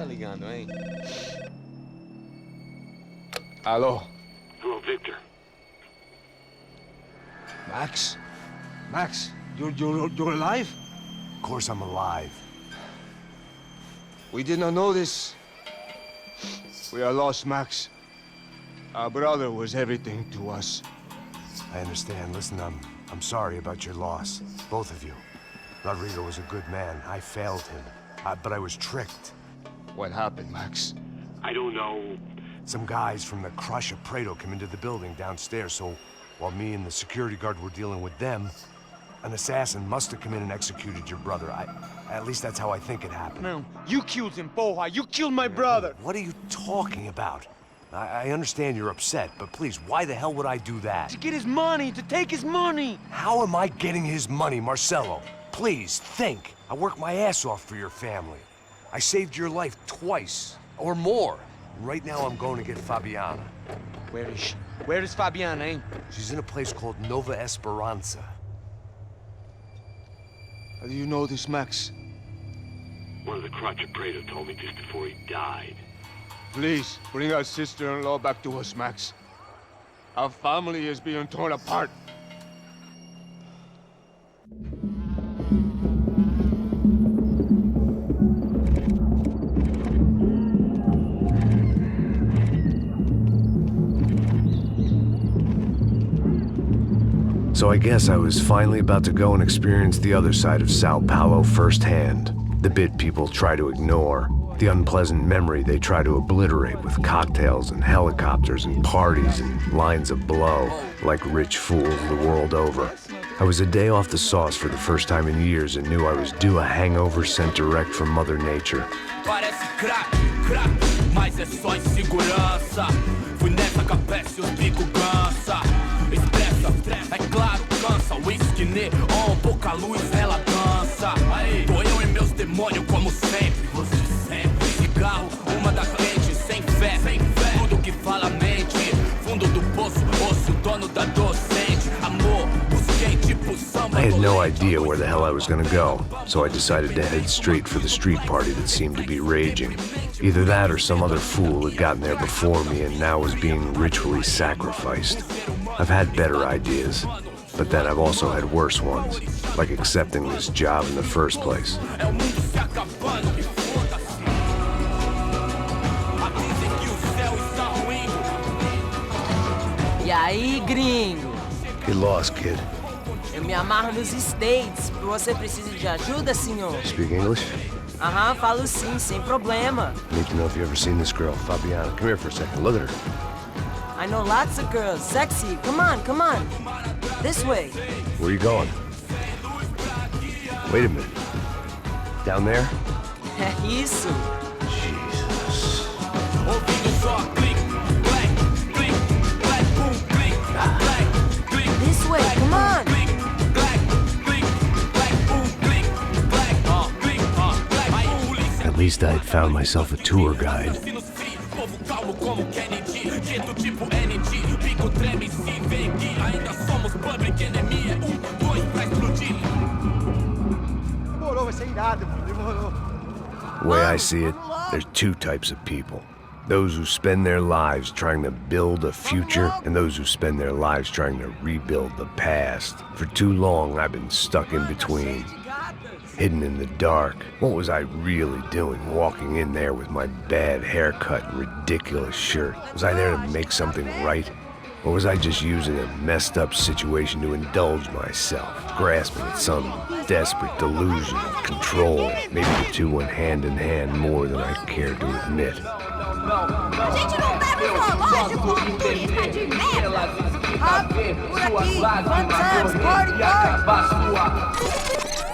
tá ligando, hein? Alô? Hello, Victor. Max? Max, you're alive? Of course I'm alive. We did not know this. We are lost, Max. Our brother was everything to us. I understand. Listen, I'm sorry about your loss. Both of you. Rodrigo was a good man. I failed him. But I was tricked. What happened, Max? I don't know. Some guys from the Crush of Prado came into the building downstairs, so while me and the security guard were dealing with them, an assassin must have come in and executed your brother. At least that's how I think it happened. No, you killed him, porra. You killed my brother. What are you talking about? I understand you're upset, but please, why the hell would I do that? To get his money, to take his money. How am I getting his money, Marcelo? Please, think. I worked my ass off for your family. I saved your life twice, or more. Right now I'm going to get Fabiana. Where is she? Where is Fabiana, eh? She's in a place called Nova Esperanza. How do you know this, Max? One of the Crotch of Prado told me just before he died. Please, bring our sister-in-law back to us, Max. Our family is being torn apart. So I guess I was finally about to go and experience the other side of Sao Paulo firsthand. The bit people try to ignore. The unpleasant memory they try to obliterate with cocktails and helicopters and parties and lines of blow, like rich fools the world over. I was a day off the sauce for the first time in years and knew I was due a hangover sent direct from Mother Nature. Parece crack, mas é só insegurança. Fui nessa capeste, os bico cansa. Expressa, é claro, cansa. Whisky, neon, pouca luz, ela dança. Tô eu e meus demônios como sempre. Você sempre. Cigarro, uma da frente, sem fé. Tudo que fala mente. Fundo do poço, osso, dono da docente. Amor, busquei tipo samba. I had no idea where the hell I was gonna go, so I decided to head straight for the street party that seemed to be raging. Either that or some other fool had gotten there before me and now was being ritually sacrificed. I've had better ideas, but then I've also had worse ones, like accepting this job in the first place. E aí, gringo? Get lost, kid. Eu me amarro nos States. Você precisa de ajuda, senhor? Speak English? Aham, falo sim, sem problema. Need to know if you've ever seen this girl, Fabiana. Come here for a second. Look at her. I know lots of girls. Sexy. Come on, come on. This way. Where are you going? Wait a minute. Down there? É isso. Jesus. This way, come on. At least I'd found myself a tour guide. The way I see it, there's two types of people. Those who spend their lives trying to build a future, and those who spend their lives trying to rebuild the past. For too long, I've been stuck in between. Hidden in the dark. What was I really doing walking in there with my bad haircut and ridiculous shirt? Was I there to make something right? Or was I just using a messed up situation to indulge myself, grasping at some desperate delusion of control? Maybe the two went hand in hand more than I cared to admit. A gente não bebe zoológico, turista de merda! Por aqui, one times, party,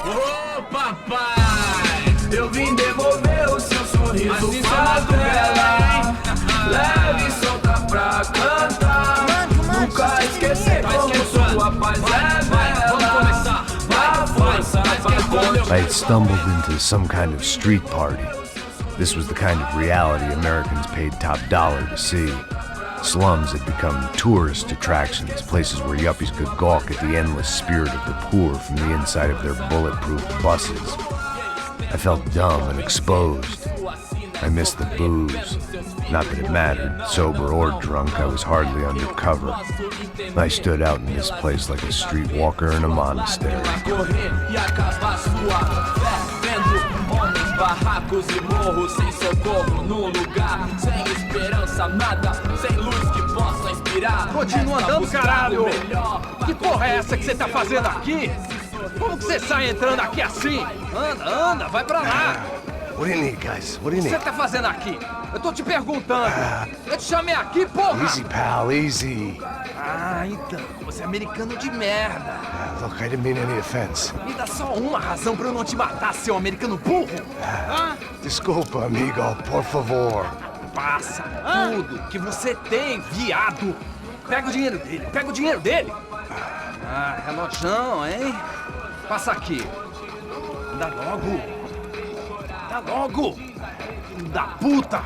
Ô papai, eu vim devolver o seu sorriso favela. Leve e solta pra cantar. Nunca esquecer como sua paz é bela. I had stumbled into some kind of street party. This was the kind of reality Americans paid top dollar to see. Slums had become tourist attractions, places where yuppies could gawk at the endless spirit of the poor from the inside of their bulletproof buses. I felt dumb and exposed. I missed the booze. Not that it mattered. Sober or drunk, I was hardly undercover. I stood out in this place like a streetwalker in a monastery. Barracos e morros sem socorro num lugar sem esperança, nada, sem luz que possa inspirar. Continua andando, caralho! Que porra é essa que você tá fazendo aqui? Como que você sai entrando aqui assim? Anda, vai pra lá! What do you need, guys? What do you O que need? você tá fazendo aqui? Eu tô te perguntando. Eu te chamei aqui, porra! Easy, pal, easy. Ah, então, você é americano de merda. Look, I didn't mean any offense. Me dá só uma razão pra eu não te matar, seu americano burro. Desculpa, amigo, por favor. Passa tudo que você tem, viado. Pega o dinheiro dele, Ah, relojão, hein? Passa aqui. Dá logo. Da puta.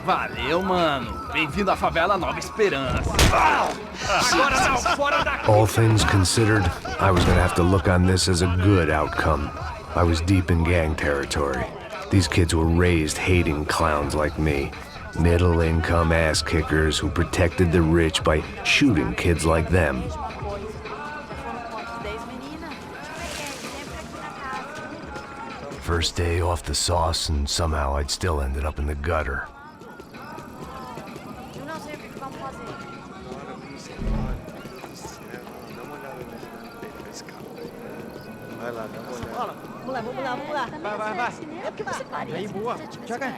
Valeu, mano. Bem-vindo à favela Nova Esperança. Agora não, fora daqui. All things considered, I was gonna have to look on this as a good outcome. I was deep in gang territory. These kids were raised hating clowns like me. Middle-income ass-kickers who protected the rich by shooting kids like them. First day off the sauce, and somehow I'd still ended up in the gutter. Vamos lá. Vai. É porque você parece. Aí, boa. Joga.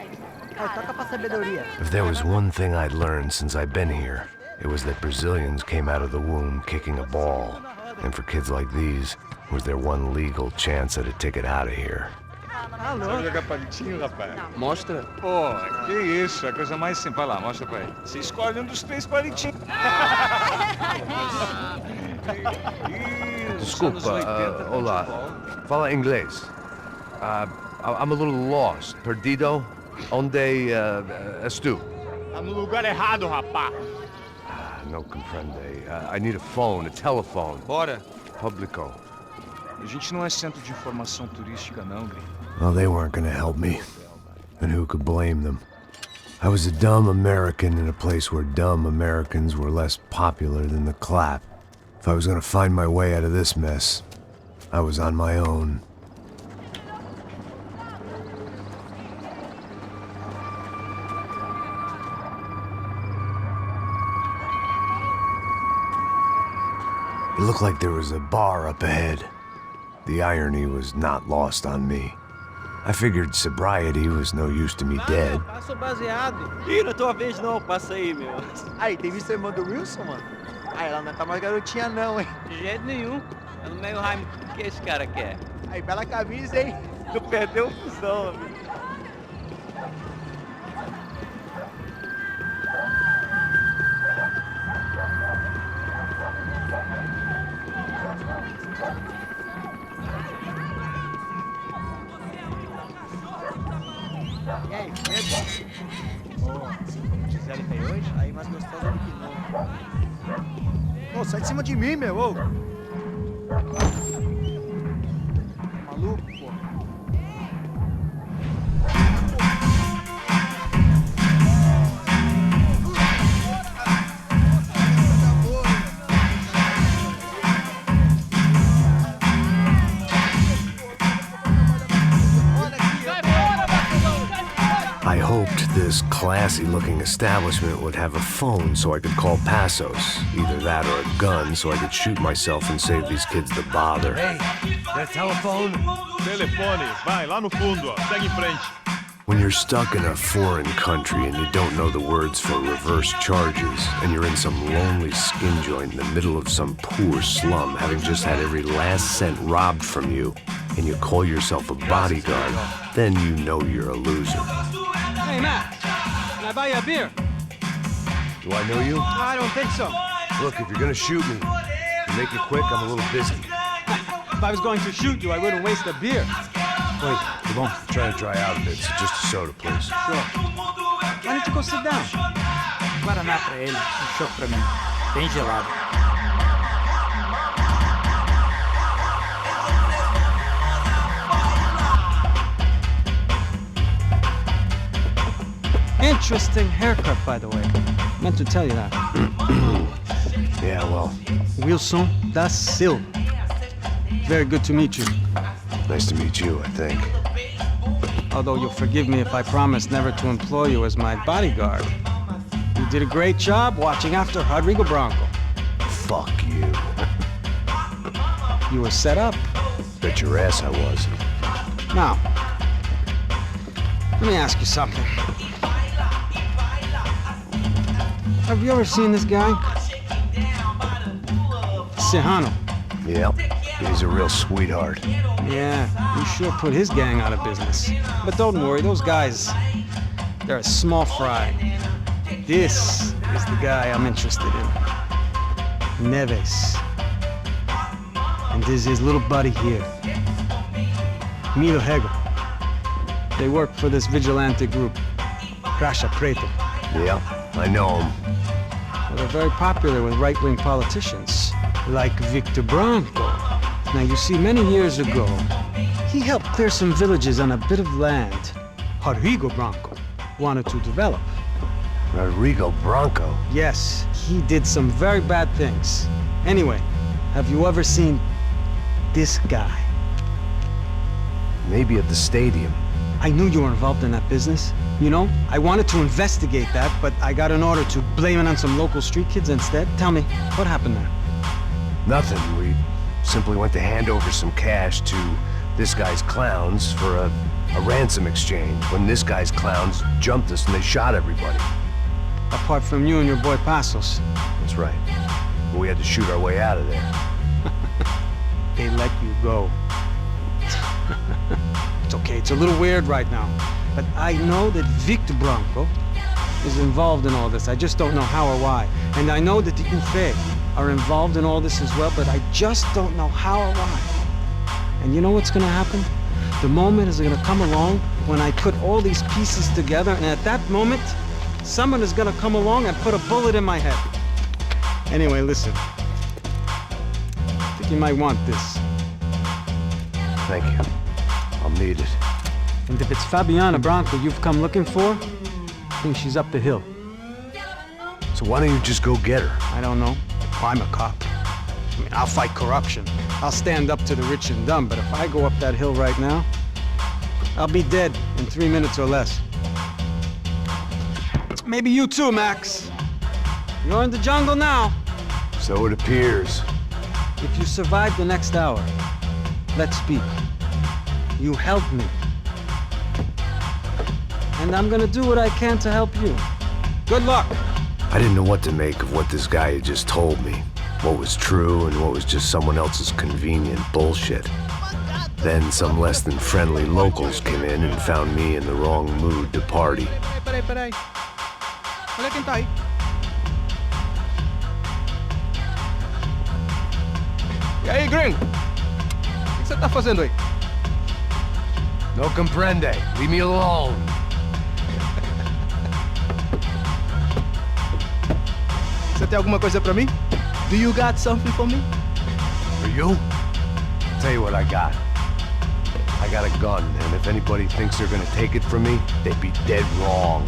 Toca pra sabedoria. If there was one thing I'd learned since I'd been here, it was that Brazilians came out of the womb kicking a ball. And for kids like these, was their one legal chance at a ticket out of here. Sabe jogar palitinho, rapaz? Mostra. Pô, que isso, é a coisa mais simples. Vai lá, mostra pra ele. Você escolhe um dos 3 palitinhos. Desculpa, olá. Fala inglês. I'm a little lost. Perdido? Onde estou? Tá no lugar errado, rapaz. No comprende. I need a phone, a telephone. Bora. Publico. A gente não é centro de informação turística, não, gringo. Well, they weren't gonna help me. And who could blame them? I was a dumb American in a place where dumb Americans were less popular than the clap. If I was gonna find my way out of this mess, I was on my own. It looked like there was a bar up ahead. The irony was not lost on me. I figured sobriety was no use to me dead. Passo baseado. Ih, não é tua vez não, passa aí, meu. Aí, tem visto a irmã do Wilson, mano? Aí, ela não tá mais garotinha não, hein? De jeito nenhum. É no meio Jaime, o que esse cara quer? Aí, bela camisa, hein? Tu perdeu o fusão, amigo. E aí, medo? Ô, Gisele tem hoje? Aí, mais gostosa do que não. Ô, sai de cima de mim, meu, ô! Maluco, pô? I hoped this classy-looking establishment would have a phone so I could call Passos. Either that or a gun so I could shoot myself and save these kids the bother. Hey, that telephone? Telefone, vai, lá no fundo, ó. Segue em frente. When you're stuck in a foreign country and you don't know the words for reverse charges, and you're in some lonely skin joint in the middle of some poor slum, having just had every last cent robbed from you, and you call yourself a bodyguard, then you know you're a loser. Hey, Matt, can I buy you a beer? Do I know you? I don't think so. Look, if you're gonna shoot me, make it quick, I'm a little busy. If I was going to shoot you, I wouldn't waste a beer. Wait, come on. I'm trying to dry out a bit, so just a soda, please. Sure. Why don't you go sit down? Guaraná pra ele, chopp pra mim. Bem gelado. interesting haircut, by the way. Meant to tell you that. Yeah, well, Wilson da Silva. Very good to meet you. nice to meet you, I think. Although you'll forgive me if I promise never to employ you as my bodyguard. You did a great job watching after Rodrigo Bronco. Fuck you. You were set up. Bet your ass I was. Now, let me ask you something. Have you ever seen this guy? Serrano. Yep, he's a real sweetheart. Yeah, you sure put his gang out of business. But don't worry, those guys, they're a small fry. This is the guy I'm interested in. Neves. And this is his little buddy here. Milo Hegel. They work for this vigilante group, Crasha Preto. Yeah, I know him. Well, they're very popular with right-wing politicians, like Victor Bronco. Now, you see, many years ago, he helped clear some villages on a bit of land Rodrigo Bronco wanted to develop. Rodrigo Bronco? Yes, he did some very bad things. Anyway, have you ever seen this guy? Maybe at the stadium. I knew you were involved in that business. You know, I wanted to investigate that, but I got an order to blame it on some local street kids instead. Tell me, what happened there? Nothing. We simply went to hand over some cash to this guy's clowns for a ransom exchange when this guy's clowns jumped us and they shot everybody. Apart from you and your boy Passos. That's right. We had to shoot our way out of there. They let you go. It's okay, it's a little weird right now. But I know that Victor Bronco is involved in all this. I just don't know how or why. And I know that the UFE are involved in all this as well, but I just don't know how or why. And you know what's gonna happen? The moment is gonna come along when I put all these pieces together, and at that moment, someone is gonna come along and put a bullet in my head. Anyway, listen. I think you might want this. Thank you. I'll need it. And if it's Fabiana Bronco you've come looking for, I think she's up the hill. So why don't you just go get her? I don't know. I'm a cop. I mean, I'll fight corruption. I'll stand up to the rich and dumb, but if I go up that hill right now, I'll be dead in 3 minutes or less. Maybe you too, Max. You're in the jungle now. So it appears. If you survive the next hour, let's speak. You helped me. And I'm gonna do what I can to help you. Good luck! I didn't know what to make of what this guy had just told me. What was true and what was just someone else's convenient bullshit. Then some less than friendly locals came in and found me in the wrong mood to party. Peraí. Olha quem tá aí. E aí, gringo? O que você tá fazendo aí? No comprende. Leave me alone. Você tem alguma coisa pra mim? Do you got something for me? For you? I'll tell you what I got. I got a gun, and if anybody thinks they're gonna take it from me, they'd be dead wrong.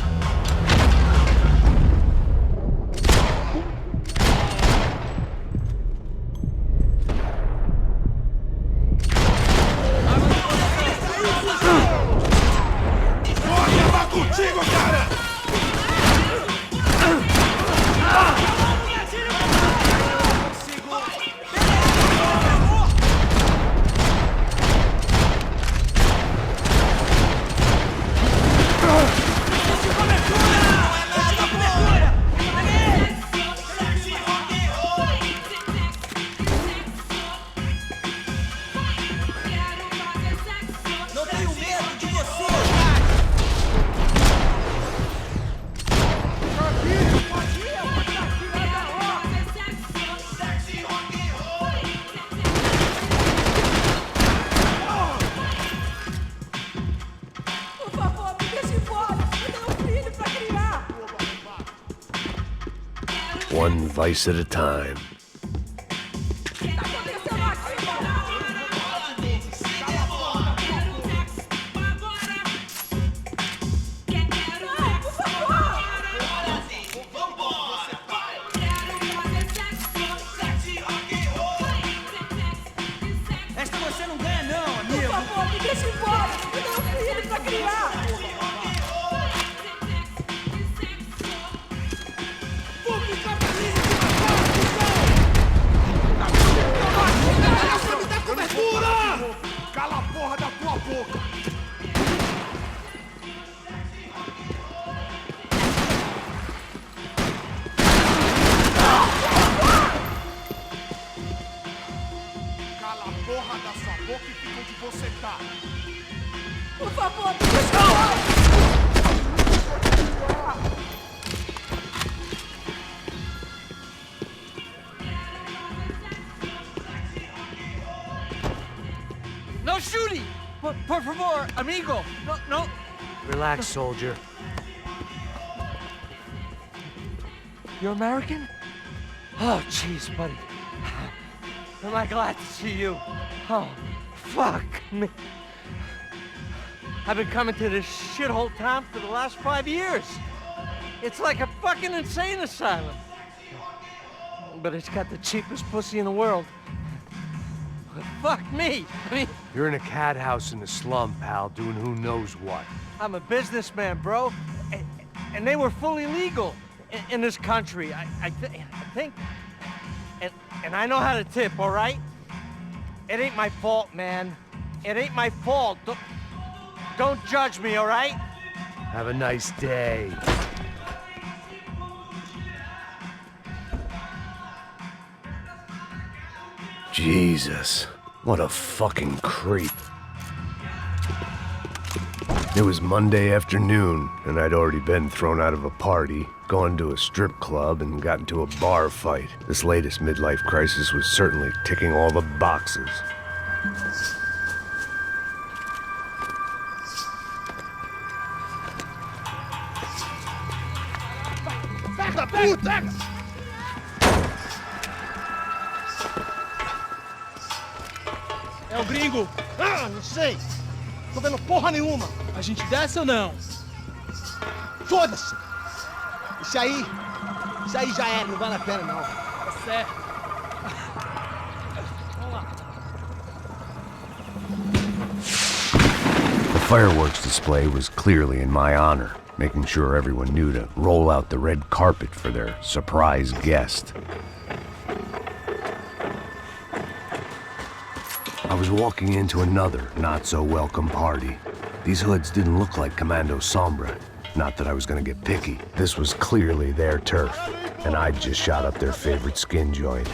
One vice at a time. deixa embora. Me dá um filho pra criar. Cala a porra da tua boca! Cala a porra da sua boca e fica onde você tá! Por favor, me deixa embora. No shooting! Por favor, amigo! No. Relax, soldier. You're American? Oh, jeez, buddy. Am I glad to see you? Oh, fuck me. I've been coming to this shithole town for the last 5 years. It's like a fucking insane asylum. But it's got the cheapest pussy in the world. Fuck me. I mean, You're in a cat house in the slum, pal, doing who knows what. I'm a businessman, bro. And they were fully legal in this country. I think. And I know how to tip, all right? It ain't my fault, man. It ain't my fault. Don't judge me, all right? Have a nice day. Jesus, what a fucking creep. It was Monday afternoon, and I'd already been thrown out of a party, gone to a strip club, and got into a bar fight. This latest midlife crisis was certainly ticking all the boxes. Pega, puta! É o gringo. Ah, não sei. Tô vendo porra nenhuma. A gente desce ou não? Foda-se. Isso aí já é, não vale a pena não. Tá certo. Vamos lá. The fireworks display was clearly in my honor, making sure everyone knew to roll out the red carpet for their surprise guest. I was walking into another not-so-welcome party. These hoods didn't look like Commando Sombra. Not that I was gonna get picky. This was clearly their turf, and I'd just shot up their favorite skin joint.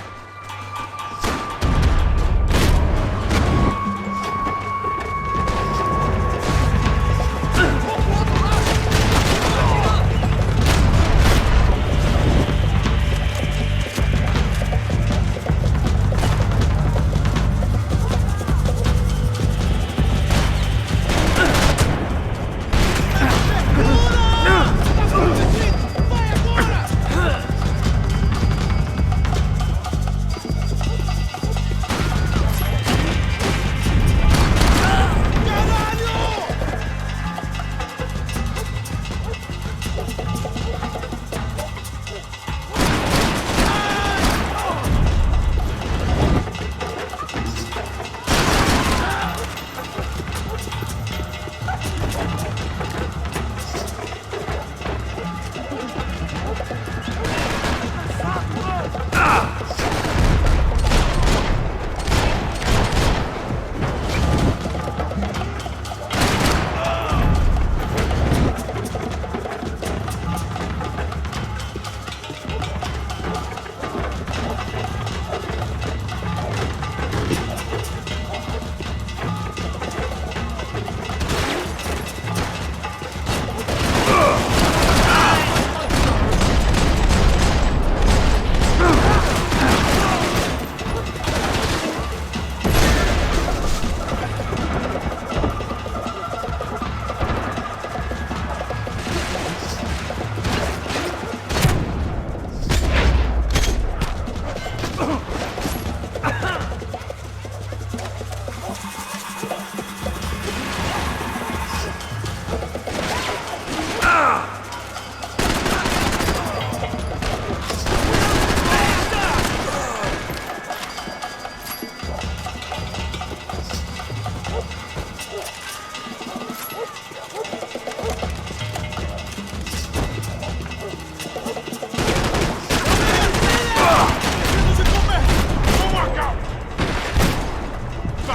Se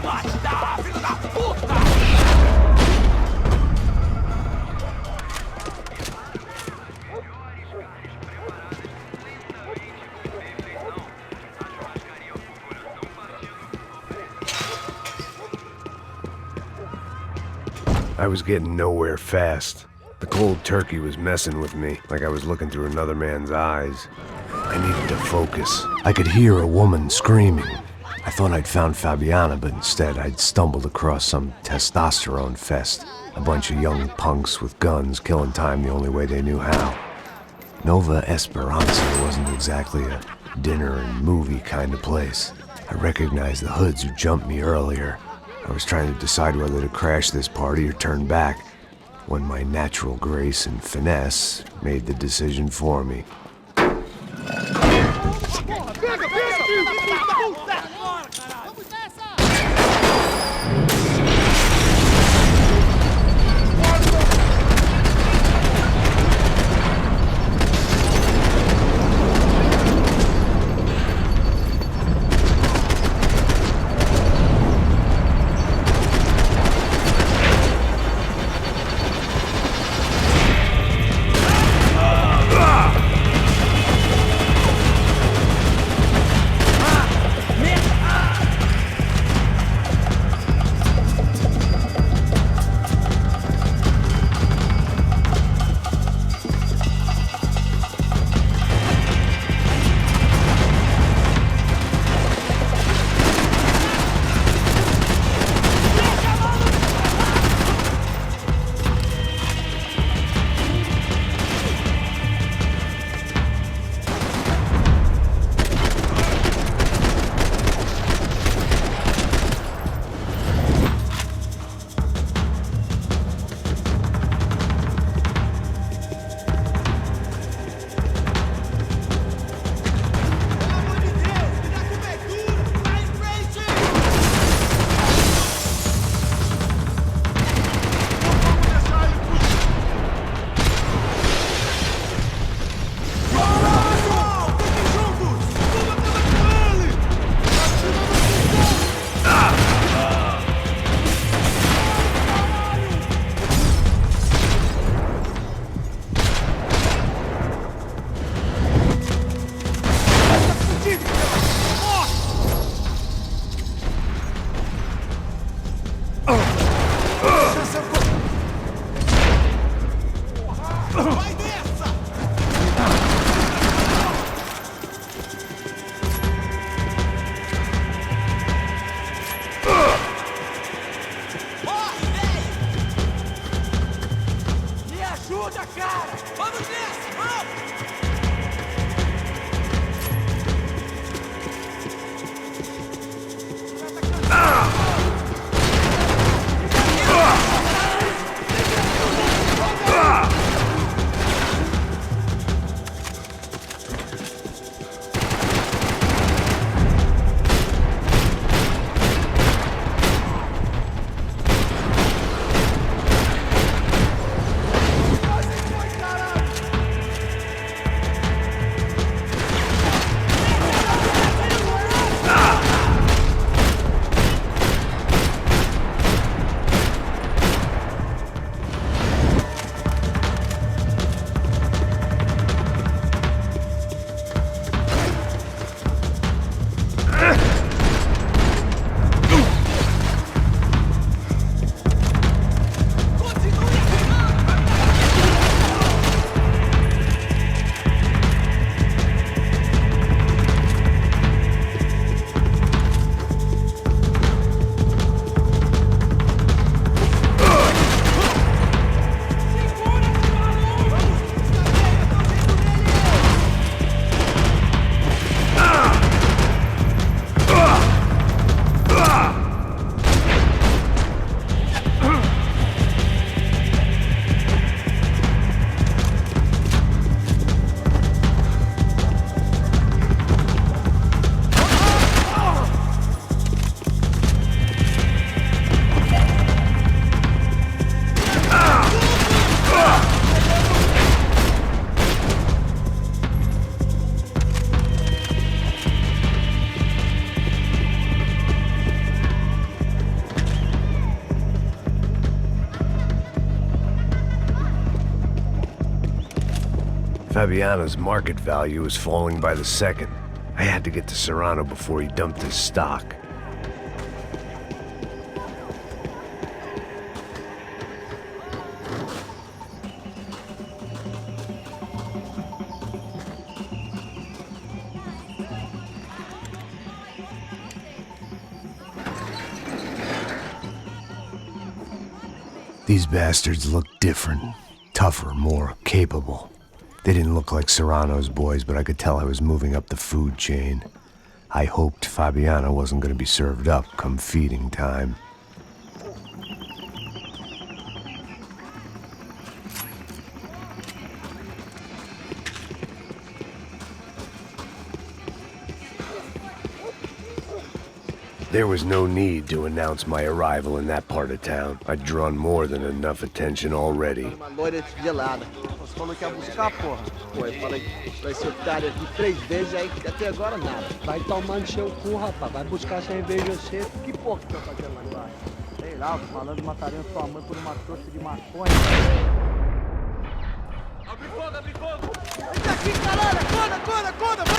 matar, filho da puta! I was getting nowhere fast. The cold turkey was messing with me, like I was looking through another man's eyes. I needed to focus. I could hear a woman screaming. I thought I'd found Fabiana, but instead I'd stumbled across some testosterone fest. A bunch of young punks with guns killing time the only way they knew how. Nova Esperanza wasn't exactly a dinner and movie kind of place. I recognized the hoods who jumped me earlier. I was trying to decide whether to crash this party or turn back, when my natural grace and finesse made the decision for me. Fabiana's market value is falling by the second. I had to get to Serrano before he dumped his stock. These bastards look different, tougher, more capable. They didn't look like Serrano's boys, but I could tell I was moving up the food chain. I hoped Fabiana wasn't going to be served up come feeding time. There was no need to announce my arrival in that part of town. I'd drawn more than enough attention already. Uma loira gelada. Você falou que ia buscar, porra. Pô, eu falei, vai ser otário aqui 3 vezes, aí até agora nada. Vai tomando seu cu, rapaz. Vai buscar cerveja você. Que porra que tá fazendo lá embaixo? Sei lá, os malandros matariam sua mãe por uma trouxa de maconha. Abre fogo, abre fogo! Entra aqui, caralho! Acorda! Vai!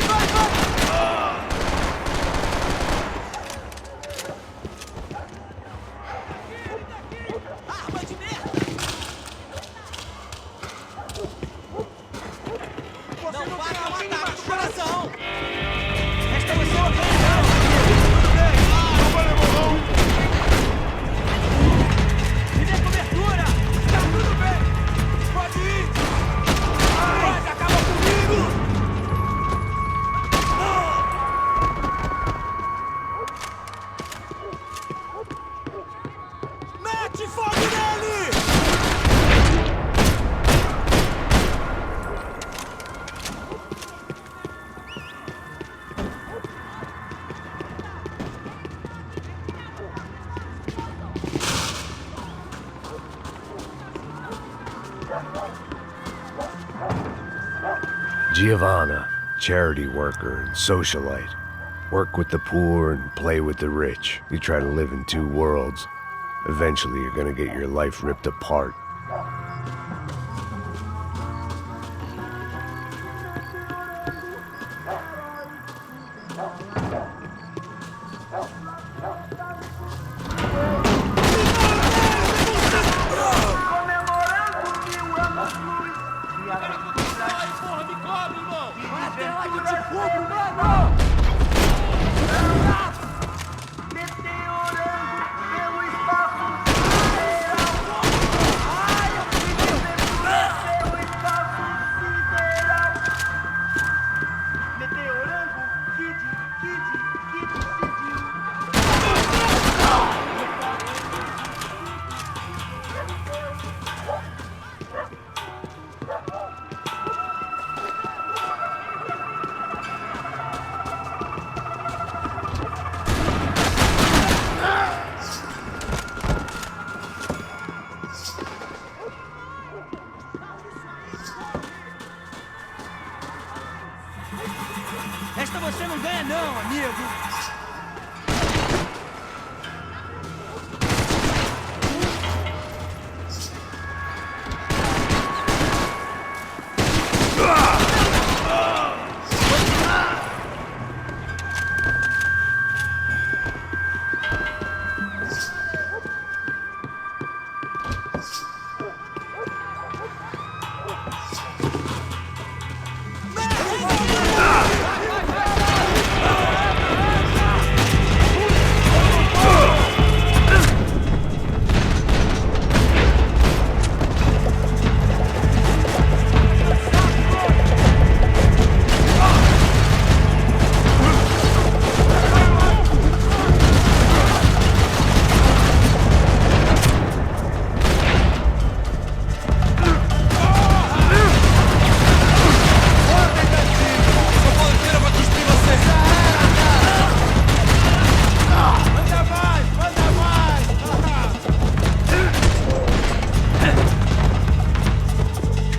Giovanna, charity worker and socialite. Work with the poor and play with the rich. You try to live in two worlds. Eventually you're gonna get your life ripped apart. Esta você não ganha não, amigo!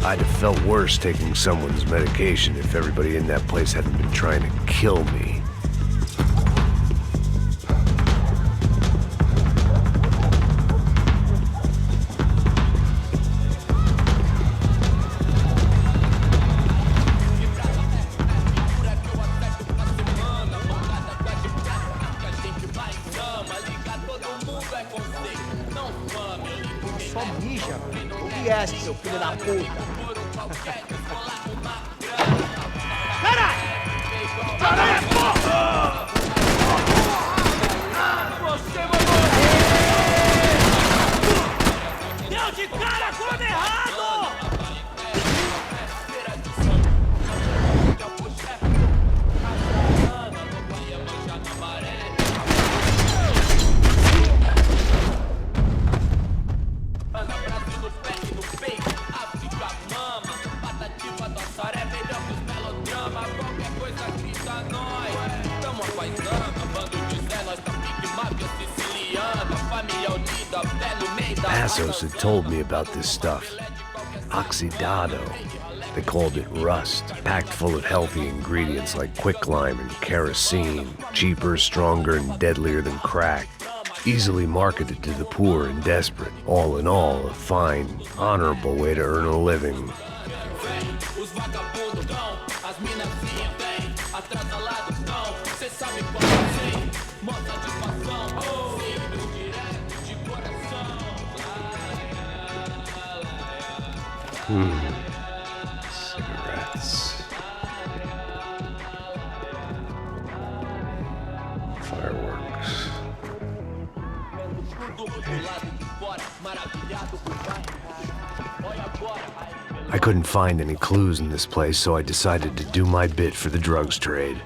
I'd have felt worse taking someone's medication if everybody in that place hadn't been trying to kill me. só mija. O que é, seu filho da puta? Caralho! Caralho, porra! Você mandou! Deu de cara com o errado! Passos had told me about this stuff. Oxidado. They called it rust, packed full of healthy ingredients like quicklime and kerosene, cheaper, stronger, and deadlier than crack. Easily marketed to the poor and desperate. All in all, a fine, honorable way to earn a living. Cigarettes. Fireworks. I couldn't find any clues in this place, so I decided to do my bit for the drugs trade.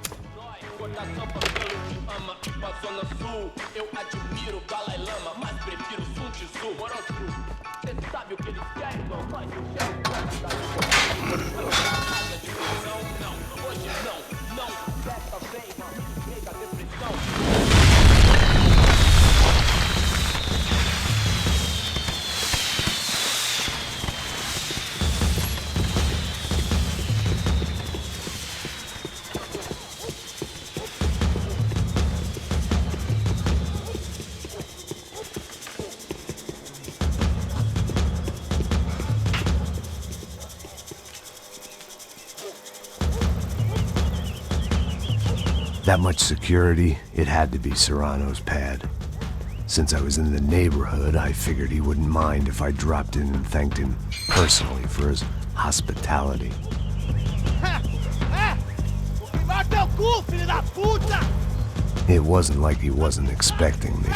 That much security, it had to be Serrano's pad. Since I was in the neighborhood, I figured he wouldn't mind if I dropped in and thanked him personally for his hospitality. It wasn't like he wasn't expecting me.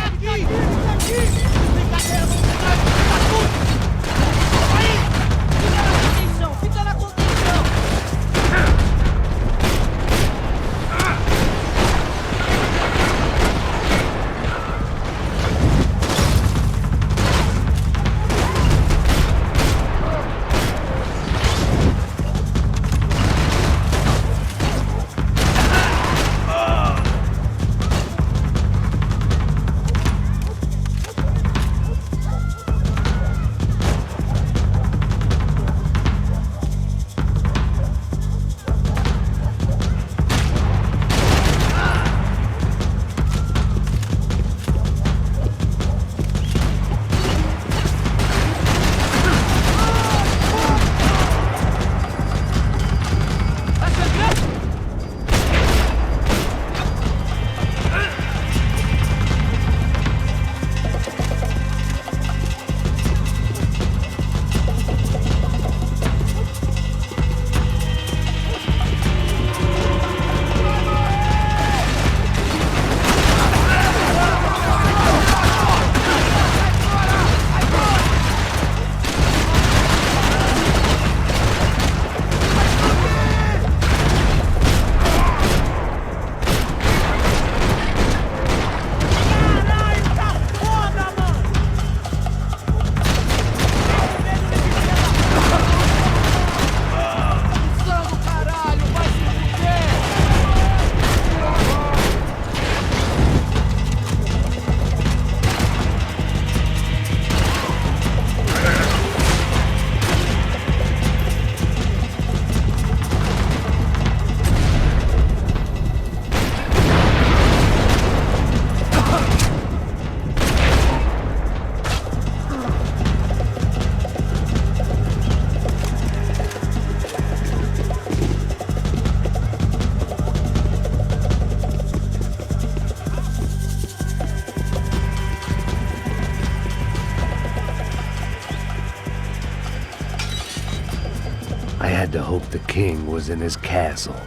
I had to hope the king was in his castle.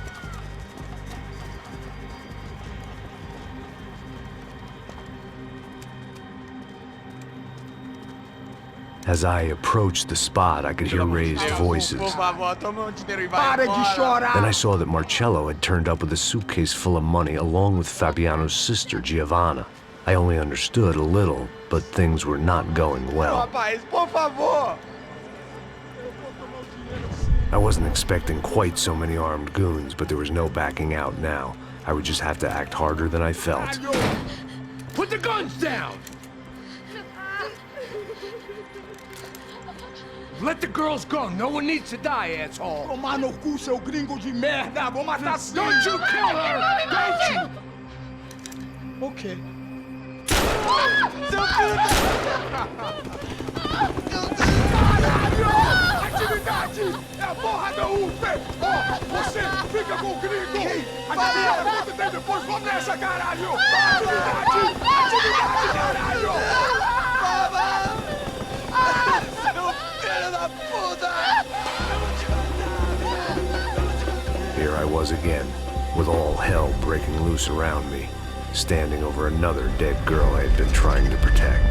As I approached the spot, I could hear raised voices. Por favor, toma dinheiro e vai embora. Then I saw that Marcello had turned up with a suitcase full of money along with Fabiano's sister, Giovanna. I only understood a little, but things were not going well. Rapaz, por favor. I wasn't expecting quite so many armed goons, but there was no backing out now. I would just have to act harder than I felt. Put the guns down! Let the girls go. No one needs to die, asshole. Tomar no cu, seu gringo de merda. Vou matar sim. Don't you kill her! Don't you! Ok. Caralho! Atividade! É a porra da UP! Ó, você fica com o gringo! Atividade, quanto tem depois? Vamos nessa, caralho! Atividade! Atividade, caralho! Seu filho da puta! Here I was again, with all hell breaking loose around me, standing over another dead girl I had been trying to protect.